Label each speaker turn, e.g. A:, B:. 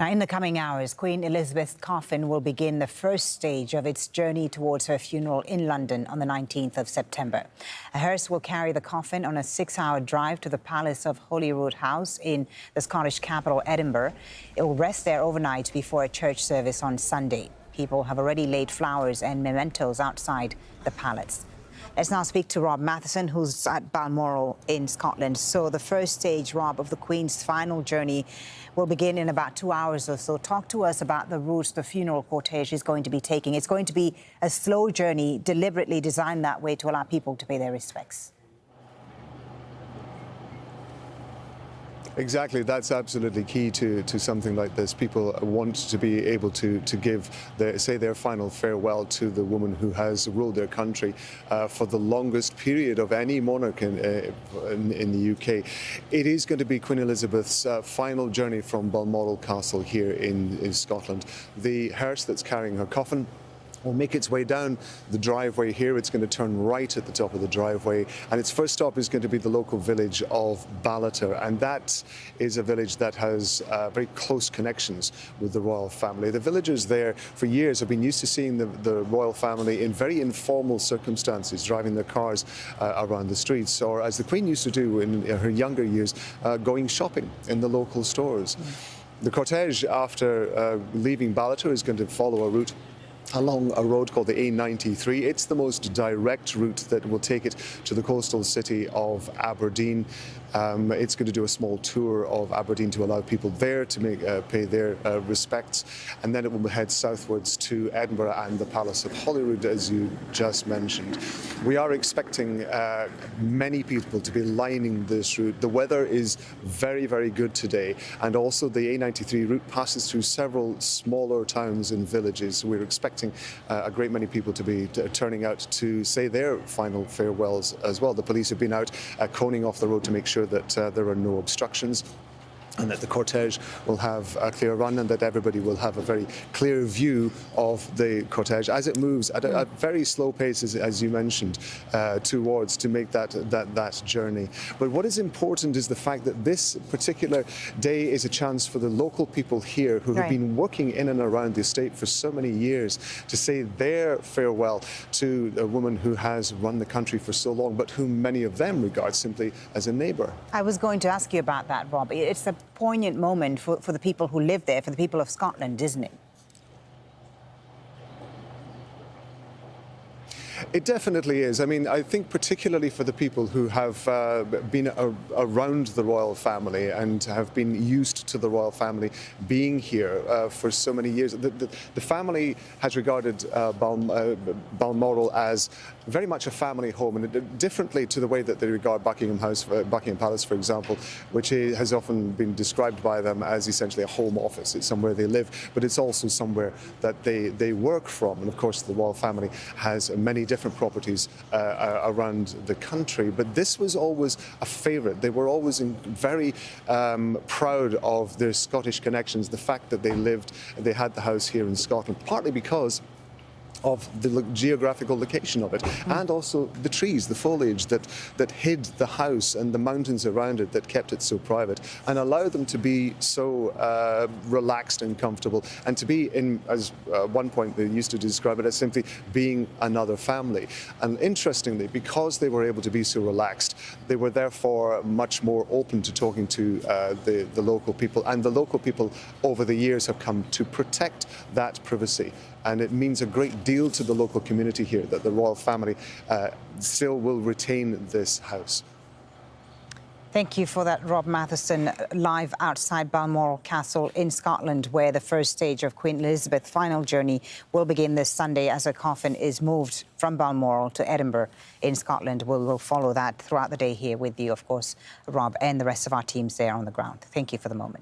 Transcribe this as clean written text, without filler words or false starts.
A: Now, in the coming hours, Queen Elizabeth's coffin will begin the first stage of its journey towards her funeral in London on the 19th of September. A hearse will carry the coffin on a 6-hour drive to the Palace of Holyrood House in the Scottish capital, Edinburgh. It will rest there overnight before a church service on Sunday. People have already laid flowers and mementos outside the palace. Let's now speak to Rob Matheson, who's at Balmoral in Scotland. So the first stage, Rob, of the Queen's final journey will begin in about 2 hours or so. Talk to us about the route the funeral cortege is going to be taking. It's going to be a slow journey, deliberately designed that way to allow people to pay their respects.
B: Exactly, that's absolutely key to something like this. People want to be able to give, their final farewell to the woman who has ruled their country for the longest period of any monarch in the UK. It is going to be Queen Elizabeth's final journey from Balmoral Castle here in Scotland. The hearse that's carrying her coffin will make its way down the driveway here. It's going to turn right at the top of the driveway, and its first stop is going to be the local village of Ballater, and that is a village that has very close connections with the royal family. The villagers there for years have been used to seeing the royal family in very informal circumstances, driving their cars around the streets, or as the Queen used to do in her younger years, going shopping in the local stores. The cortege, after leaving Ballater, is going to follow a route along a road called the A93. It's the most direct route that will take it to the coastal city of Aberdeen. It's going to do a small tour of Aberdeen to allow people there to pay their respects, and then it will head southwards to Edinburgh and the Palace of Holyrood, as you just mentioned. We are expecting many people to be lining this route. The weather is very, very good today, and also the A93 route passes through several smaller towns and villages. We're expecting a great many people to be turning out to say their final farewells as well. The police have been out coning off the road to make sure that there are no obstructions, and that the cortege will have a clear run, and that everybody will have a very clear view of the cortege as it moves at a very slow pace, as you mentioned, to make that journey. But what is important is the fact that this particular day is a chance for the local people here who have been working in and around the estate for so many years to say their farewell to a woman who has run the country for so long, but whom many of them regard simply as a neighbour. I
A: was going to ask you about that, Rob. It's a poignant moment for the people who live there, for the people of Scotland, isn't it?
B: It definitely is. I mean, I think particularly for the people who have been around the royal family and have been used to the royal family being here for so many years. The family has regarded Balmoral as very much a family home, and differently to the way that they regard Buckingham Palace, for example, which has often been described by them as essentially a home office. It's somewhere they live, but it's also somewhere that they work from. And of course, the royal family has many different properties around the country, but this was always a favourite. They were always very proud of their Scottish connections, the fact that they had the house here in Scotland, partly because of the geographical location of it, and also the trees, the foliage that hid the house and the mountains around it that kept it so private and allowed them to be so relaxed and comfortable, and to be in, as one point they used to describe it as simply being another family. And interestingly, because they were able to be so relaxed, they were therefore much more open to talking to the local people, and the local people over the years have come to protect that privacy. And it means a great deal to the local community here that the royal family still will retain this house.
A: Thank you for that, Rob Matheson, live outside Balmoral Castle in Scotland, where the first stage of Queen Elizabeth's final journey will begin this Sunday as her coffin is moved from Balmoral to Edinburgh in Scotland. We'll follow that throughout the day here with you, of course, Rob, and the rest of our teams there on the ground. Thank you for the moment.